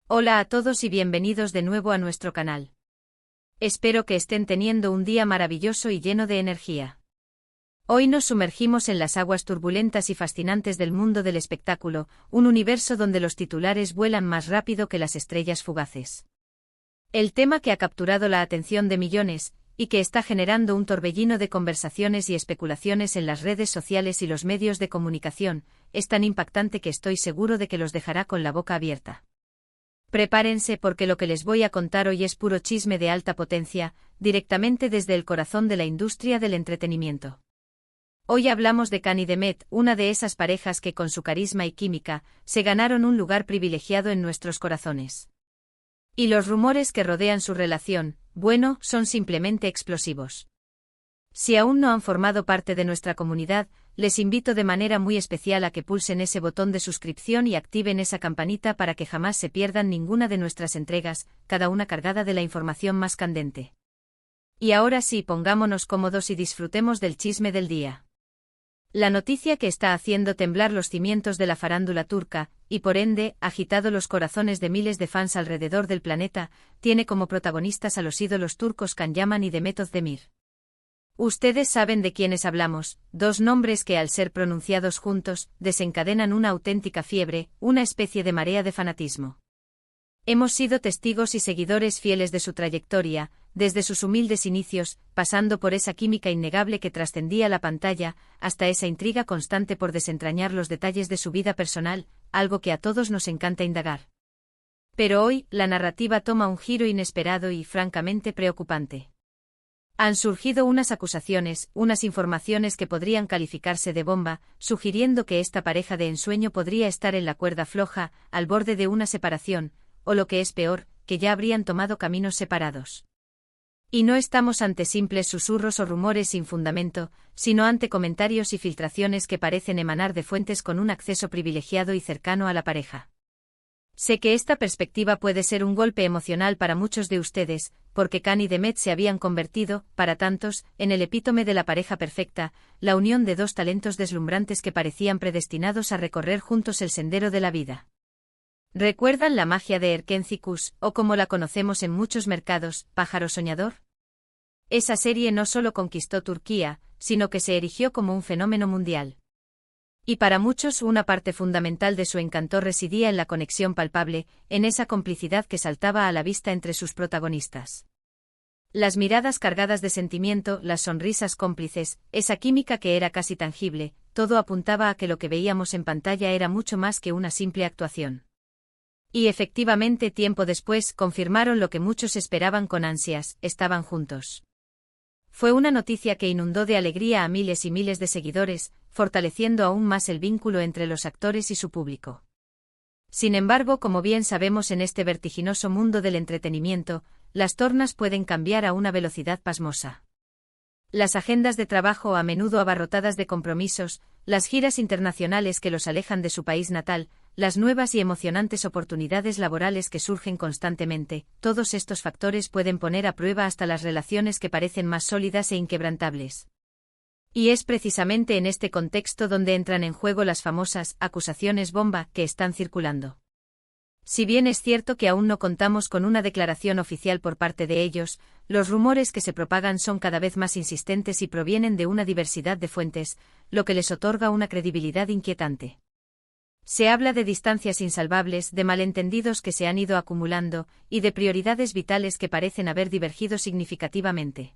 Hola a todos y bienvenidos de nuevo a nuestro canal. Espero que estén teniendo un día maravilloso y lleno de energía. Hoy nos sumergimos en las aguas turbulentas y fascinantes del mundo del espectáculo, un universo donde los titulares vuelan más rápido que las estrellas fugaces. El tema que ha capturado la atención de millones, y que está generando un torbellino de conversaciones y especulaciones en las redes sociales y los medios de comunicación, es tan impactante que estoy seguro de que los dejará con la boca abierta. Prepárense porque lo que les voy a contar hoy es puro chisme de alta potencia, directamente desde el corazón de la industria del entretenimiento. Hoy hablamos de Khan y Demet, una de esas parejas que con su carisma y química, se ganaron un lugar privilegiado en nuestros corazones. Y los rumores que rodean su relación, bueno, son simplemente explosivos. Si aún no han formado parte de nuestra comunidad, les invito de manera muy especial a que pulsen ese botón de suscripción y activen esa campanita para que jamás se pierdan ninguna de nuestras entregas, cada una cargada de la información más candente. Y ahora sí, pongámonos cómodos y disfrutemos del chisme del día. La noticia que está haciendo temblar los cimientos de la farándula turca, y por ende, agitado los corazones de miles de fans alrededor del planeta, tiene como protagonistas a los ídolos turcos Can Yaman y Demet Özdemir. Ustedes saben de quiénes hablamos, dos nombres que al ser pronunciados juntos, desencadenan una auténtica fiebre, una especie de marea de fanatismo. Hemos sido testigos y seguidores fieles de su trayectoria, desde sus humildes inicios, pasando por esa química innegable que trascendía la pantalla, hasta esa intriga constante por desentrañar los detalles de su vida personal, algo que a todos nos encanta indagar. Pero hoy, la narrativa toma un giro inesperado y francamente preocupante. Han surgido unas acusaciones, unas informaciones que podrían calificarse de bomba, sugiriendo que esta pareja de ensueño podría estar en la cuerda floja, al borde de una separación, o lo que es peor, que ya habrían tomado caminos separados. Y no estamos ante simples susurros o rumores sin fundamento, sino ante comentarios y filtraciones que parecen emanar de fuentes con un acceso privilegiado y cercano a la pareja. Sé que esta perspectiva puede ser un golpe emocional para muchos de ustedes, porque Khan y Demet se habían convertido, para tantos, en el epítome de la pareja perfecta, la unión de dos talentos deslumbrantes que parecían predestinados a recorrer juntos el sendero de la vida. ¿Recuerdan la magia de Erkenci Kuş, o como la conocemos en muchos mercados, Pájaro Soñador? Esa serie no solo conquistó Turquía, sino que se erigió como un fenómeno mundial. Y para muchos una parte fundamental de su encanto residía en la conexión palpable, en esa complicidad que saltaba a la vista entre sus protagonistas. Las miradas cargadas de sentimiento, las sonrisas cómplices, esa química que era casi tangible, todo apuntaba a que lo que veíamos en pantalla era mucho más que una simple actuación. Y efectivamente, tiempo después, confirmaron lo que muchos esperaban con ansias: estaban juntos. Fue una noticia que inundó de alegría a miles y miles de seguidores, fortaleciendo aún más el vínculo entre los actores y su público. Sin embargo, como bien sabemos en este vertiginoso mundo del entretenimiento, las tornas pueden cambiar a una velocidad pasmosa. Las agendas de trabajo a menudo abarrotadas de compromisos, las giras internacionales que los alejan de su país natal, las nuevas y emocionantes oportunidades laborales que surgen constantemente, todos estos factores pueden poner a prueba hasta las relaciones que parecen más sólidas e inquebrantables. Y es precisamente en este contexto donde entran en juego las famosas acusaciones bomba que están circulando. Si bien es cierto que aún no contamos con una declaración oficial por parte de ellos, los rumores que se propagan son cada vez más insistentes y provienen de una diversidad de fuentes, lo que les otorga una credibilidad inquietante. Se habla de distancias insalvables, de malentendidos que se han ido acumulando, y de prioridades vitales que parecen haber divergido significativamente.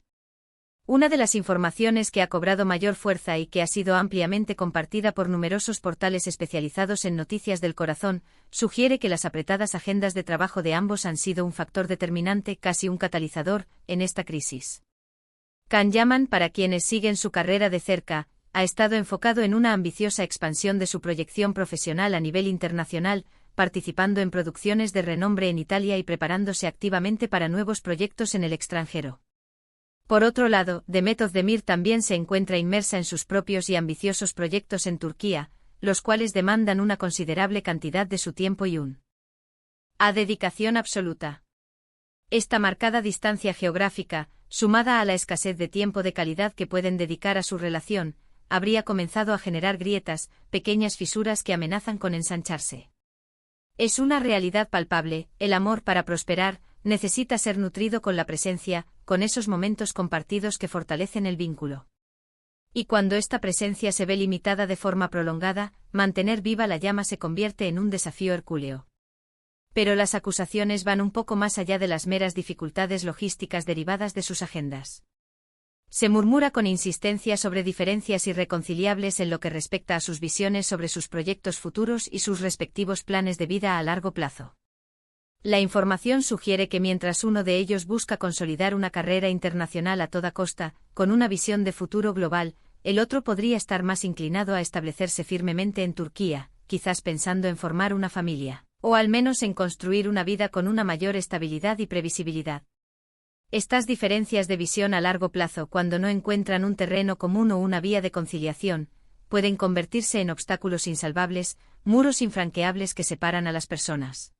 Una de las informaciones que ha cobrado mayor fuerza y que ha sido ampliamente compartida por numerosos portales especializados en noticias del corazón, sugiere que las apretadas agendas de trabajo de ambos han sido un factor determinante, casi un catalizador, en esta crisis. Can Yaman, para quienes siguen su carrera de cerca, ha estado enfocado en una ambiciosa expansión de su proyección profesional a nivel internacional, participando en producciones de renombre en Italia y preparándose activamente para nuevos proyectos en el extranjero. Por otro lado, Demet Özdemir también se encuentra inmersa en sus propios y ambiciosos proyectos en Turquía, los cuales demandan una considerable cantidad de su tiempo y dedicación absoluta. Esta marcada distancia geográfica, sumada a la escasez de tiempo de calidad que pueden dedicar a su relación, habría comenzado a generar grietas, pequeñas fisuras que amenazan con ensancharse. Es una realidad palpable, el amor para prosperar, necesita ser nutrido con la presencia, con esos momentos compartidos que fortalecen el vínculo. Y cuando esta presencia se ve limitada de forma prolongada, mantener viva la llama se convierte en un desafío hercúleo. Pero las acusaciones van un poco más allá de las meras dificultades logísticas derivadas de sus agendas. Se murmura con insistencia sobre diferencias irreconciliables en lo que respecta a sus visiones sobre sus proyectos futuros y sus respectivos planes de vida a largo plazo. La información sugiere que mientras uno de ellos busca consolidar una carrera internacional a toda costa, con una visión de futuro global, el otro podría estar más inclinado a establecerse firmemente en Turquía, quizás pensando en formar una familia, o al menos en construir una vida con una mayor estabilidad y previsibilidad. Estas diferencias de visión a largo plazo, cuando no encuentran un terreno común o una vía de conciliación, pueden convertirse en obstáculos insalvables, muros infranqueables que separan a las personas.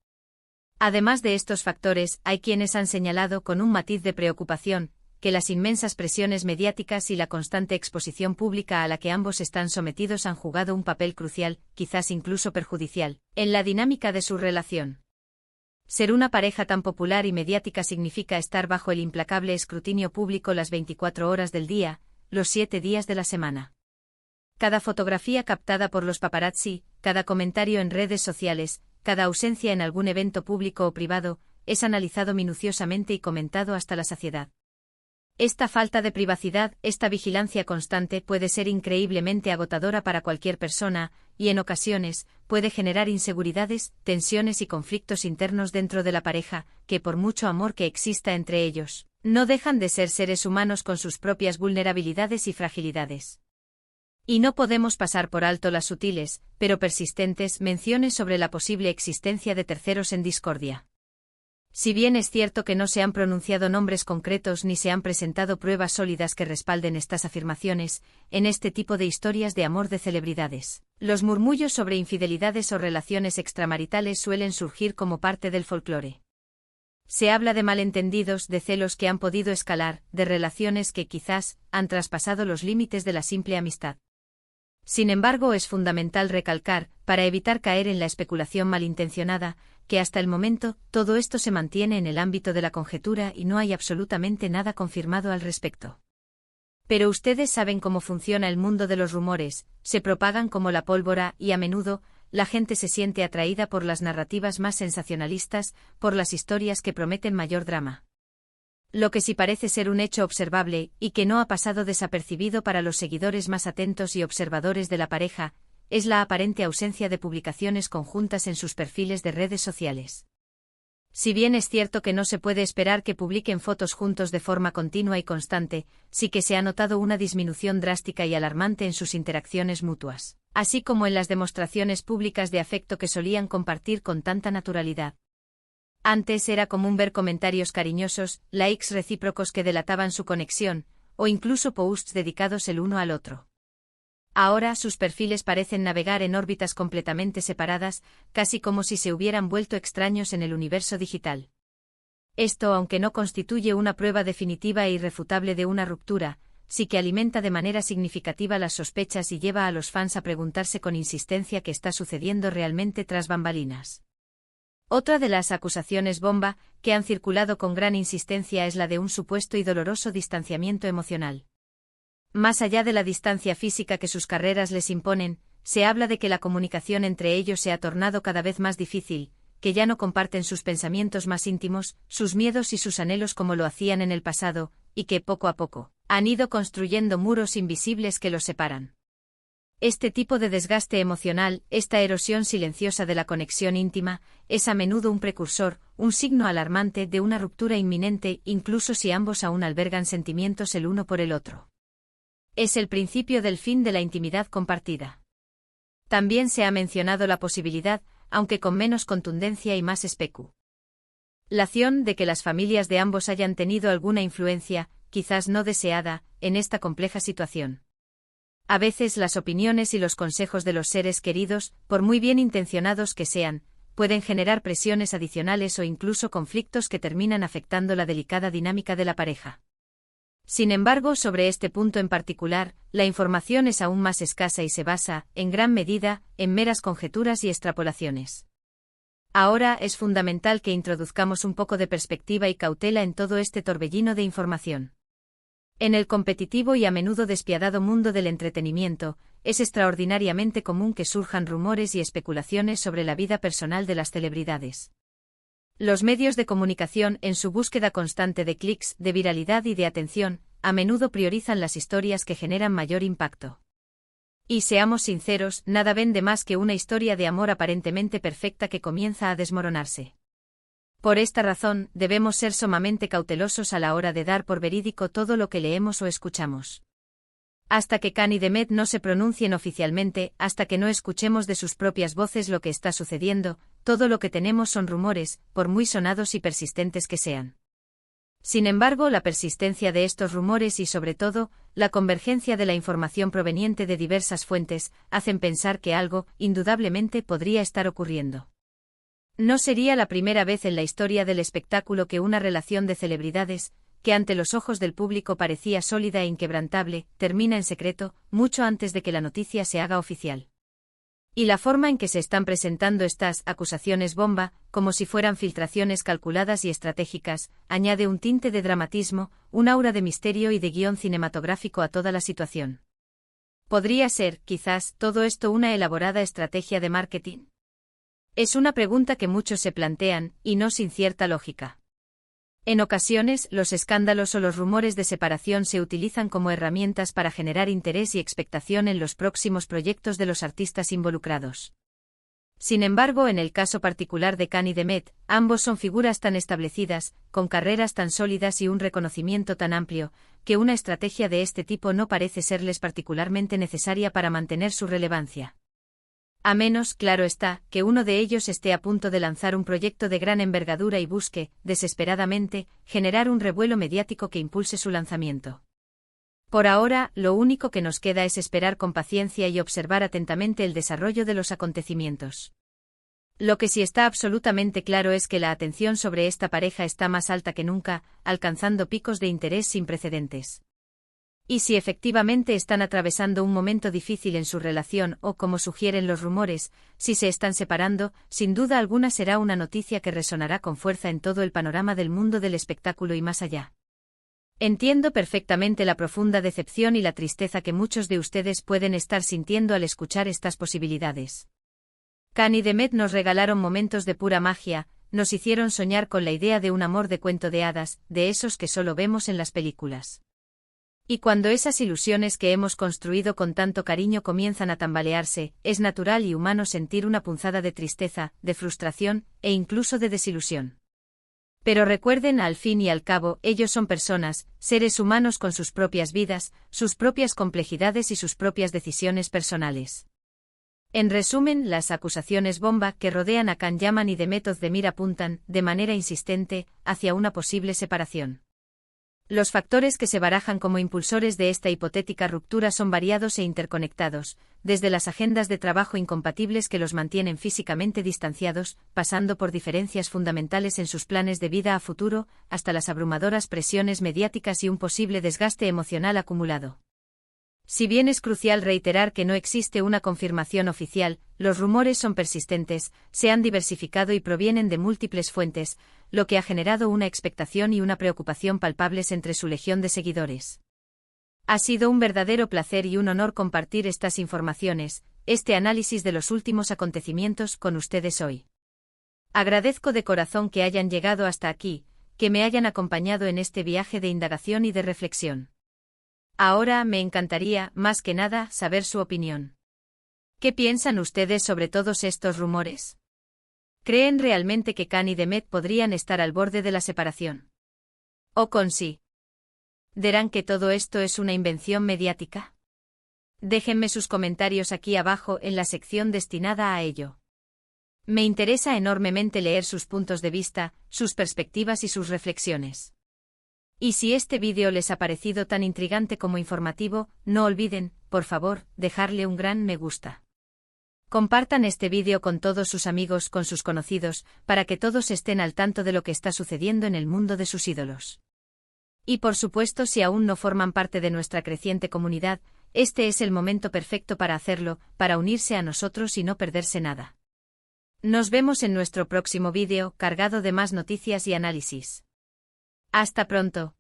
Además de estos factores, hay quienes han señalado con un matiz de preocupación, que las inmensas presiones mediáticas y la constante exposición pública a la que ambos están sometidos han jugado un papel crucial, quizás incluso perjudicial, en la dinámica de su relación. Ser una pareja tan popular y mediática significa estar bajo el implacable escrutinio público las 24 horas del día, los 7 días de la semana. Cada fotografía captada por los paparazzi, cada comentario en redes sociales, cada ausencia en algún evento público o privado, es analizado minuciosamente y comentado hasta la saciedad. Esta falta de privacidad, esta vigilancia constante puede ser increíblemente agotadora para cualquier persona, y en ocasiones, puede generar inseguridades, tensiones y conflictos internos dentro de la pareja, que por mucho amor que exista entre ellos, no dejan de ser seres humanos con sus propias vulnerabilidades y fragilidades. Y no podemos pasar por alto las sutiles, pero persistentes menciones sobre la posible existencia de terceros en discordia. Si bien es cierto que no se han pronunciado nombres concretos ni se han presentado pruebas sólidas que respalden estas afirmaciones, en este tipo de historias de amor de celebridades, los murmullos sobre infidelidades o relaciones extramaritales suelen surgir como parte del folclore. Se habla de malentendidos, de celos que han podido escalar, de relaciones que quizás han traspasado los límites de la simple amistad. Sin embargo, es fundamental recalcar, para evitar caer en la especulación malintencionada, que hasta el momento, todo esto se mantiene en el ámbito de la conjetura y no hay absolutamente nada confirmado al respecto. Pero ustedes saben cómo funciona el mundo de los rumores, se propagan como la pólvora y a menudo, la gente se siente atraída por las narrativas más sensacionalistas, por las historias que prometen mayor drama. Lo que sí parece ser un hecho observable, y que no ha pasado desapercibido para los seguidores más atentos y observadores de la pareja, es la aparente ausencia de publicaciones conjuntas en sus perfiles de redes sociales. Si bien es cierto que no se puede esperar que publiquen fotos juntos de forma continua y constante, sí que se ha notado una disminución drástica y alarmante en sus interacciones mutuas, así como en las demostraciones públicas de afecto que solían compartir con tanta naturalidad. Antes era común ver comentarios cariñosos, likes recíprocos que delataban su conexión, o incluso posts dedicados el uno al otro. Ahora sus perfiles parecen navegar en órbitas completamente separadas, casi como si se hubieran vuelto extraños en el universo digital. Esto, aunque no constituye una prueba definitiva e irrefutable de una ruptura, sí que alimenta de manera significativa las sospechas y lleva a los fans a preguntarse con insistencia qué está sucediendo realmente tras bambalinas. Otra de las acusaciones bomba, que han circulado con gran insistencia, es la de un supuesto y doloroso distanciamiento emocional. Más allá de la distancia física que sus carreras les imponen, se habla de que la comunicación entre ellos se ha tornado cada vez más difícil, que ya no comparten sus pensamientos más íntimos, sus miedos y sus anhelos como lo hacían en el pasado, y que poco a poco, han ido construyendo muros invisibles que los separan. Este tipo de desgaste emocional, esta erosión silenciosa de la conexión íntima, es a menudo un precursor, un signo alarmante de una ruptura inminente, incluso si ambos aún albergan sentimientos el uno por el otro. Es el principio del fin de la intimidad compartida. También se ha mencionado la posibilidad, aunque con menos contundencia y más especulación, de que las familias de ambos hayan tenido alguna influencia, quizás no deseada, en esta compleja situación. A veces las opiniones y los consejos de los seres queridos, por muy bien intencionados que sean, pueden generar presiones adicionales o incluso conflictos que terminan afectando la delicada dinámica de la pareja. Sin embargo, sobre este punto en particular, la información es aún más escasa y se basa, en gran medida, en meras conjeturas y extrapolaciones. Ahora es fundamental que introduzcamos un poco de perspectiva y cautela en todo este torbellino de información. En el competitivo y a menudo despiadado mundo del entretenimiento, es extraordinariamente común que surjan rumores y especulaciones sobre la vida personal de las celebridades. Los medios de comunicación, en su búsqueda constante de clics, de viralidad y de atención, a menudo priorizan las historias que generan mayor impacto. Y seamos sinceros, nada vende más que una historia de amor aparentemente perfecta que comienza a desmoronarse. Por esta razón, debemos ser sumamente cautelosos a la hora de dar por verídico todo lo que leemos o escuchamos. Hasta que Khan y Demet no se pronuncien oficialmente, hasta que no escuchemos de sus propias voces lo que está sucediendo, todo lo que tenemos son rumores, por muy sonados y persistentes que sean. Sin embargo, la persistencia de estos rumores y sobre todo, la convergencia de la información proveniente de diversas fuentes, hacen pensar que algo, indudablemente, podría estar ocurriendo. No sería la primera vez en la historia del espectáculo que una relación de celebridades, que ante los ojos del público parecía sólida e inquebrantable, termina en secreto, mucho antes de que la noticia se haga oficial. Y la forma en que se están presentando estas acusaciones bomba, como si fueran filtraciones calculadas y estratégicas, añade un tinte de dramatismo, un aura de misterio y de guión cinematográfico a toda la situación. ¿Podría ser, quizás, todo esto una elaborada estrategia de marketing? Es una pregunta que muchos se plantean, y no sin cierta lógica. En ocasiones, los escándalos o los rumores de separación se utilizan como herramientas para generar interés y expectación en los próximos proyectos de los artistas involucrados. Sin embargo, en el caso particular de Khan y Demet, ambos son figuras tan establecidas, con carreras tan sólidas y un reconocimiento tan amplio, que una estrategia de este tipo no parece serles particularmente necesaria para mantener su relevancia. A menos, claro está, que uno de ellos esté a punto de lanzar un proyecto de gran envergadura y busque, desesperadamente, generar un revuelo mediático que impulse su lanzamiento. Por ahora, lo único que nos queda es esperar con paciencia y observar atentamente el desarrollo de los acontecimientos. Lo que sí está absolutamente claro es que la atención sobre esta pareja está más alta que nunca, alcanzando picos de interés sin precedentes. Y si efectivamente están atravesando un momento difícil en su relación o, como sugieren los rumores, si se están separando, sin duda alguna será una noticia que resonará con fuerza en todo el panorama del mundo del espectáculo y más allá. Entiendo perfectamente la profunda decepción y la tristeza que muchos de ustedes pueden estar sintiendo al escuchar estas posibilidades. Khan y Demet nos regalaron momentos de pura magia, nos hicieron soñar con la idea de un amor de cuento de hadas, de esos que solo vemos en las películas. Y cuando esas ilusiones que hemos construido con tanto cariño comienzan a tambalearse, es natural y humano sentir una punzada de tristeza, de frustración, e incluso de desilusión. Pero recuerden, al fin y al cabo, ellos son personas, seres humanos con sus propias vidas, sus propias complejidades y sus propias decisiones personales. En resumen, las acusaciones bomba que rodean a Khan Yaman y Demet Özdemir apuntan, de manera insistente, hacia una posible separación. Los factores que se barajan como impulsores de esta hipotética ruptura son variados e interconectados, desde las agendas de trabajo incompatibles que los mantienen físicamente distanciados, pasando por diferencias fundamentales en sus planes de vida a futuro, hasta las abrumadoras presiones mediáticas y un posible desgaste emocional acumulado. Si bien es crucial reiterar que no existe una confirmación oficial, los rumores son persistentes, se han diversificado y provienen de múltiples fuentes, lo que ha generado una expectación y una preocupación palpables entre su legión de seguidores. Ha sido un verdadero placer y un honor compartir estas informaciones, este análisis de los últimos acontecimientos con ustedes hoy. Agradezco de corazón que hayan llegado hasta aquí, que me hayan acompañado en este viaje de indagación y de reflexión. Ahora me encantaría, más que nada, saber su opinión. ¿Qué piensan ustedes sobre todos estos rumores? ¿Creen realmente que Khan y Demet podrían estar al borde de la separación? ¿O consideran que todo esto es una invención mediática? Déjenme sus comentarios aquí abajo en la sección destinada a ello. Me interesa enormemente leer sus puntos de vista, sus perspectivas y sus reflexiones. Y si este vídeo les ha parecido tan intrigante como informativo, no olviden, por favor, dejarle un gran me gusta. Compartan este vídeo con todos sus amigos, con sus conocidos, para que todos estén al tanto de lo que está sucediendo en el mundo de sus ídolos. Y por supuesto, si aún no forman parte de nuestra creciente comunidad, este es el momento perfecto para hacerlo, para unirse a nosotros y no perderse nada. Nos vemos en nuestro próximo vídeo, cargado de más noticias y análisis. Hasta pronto.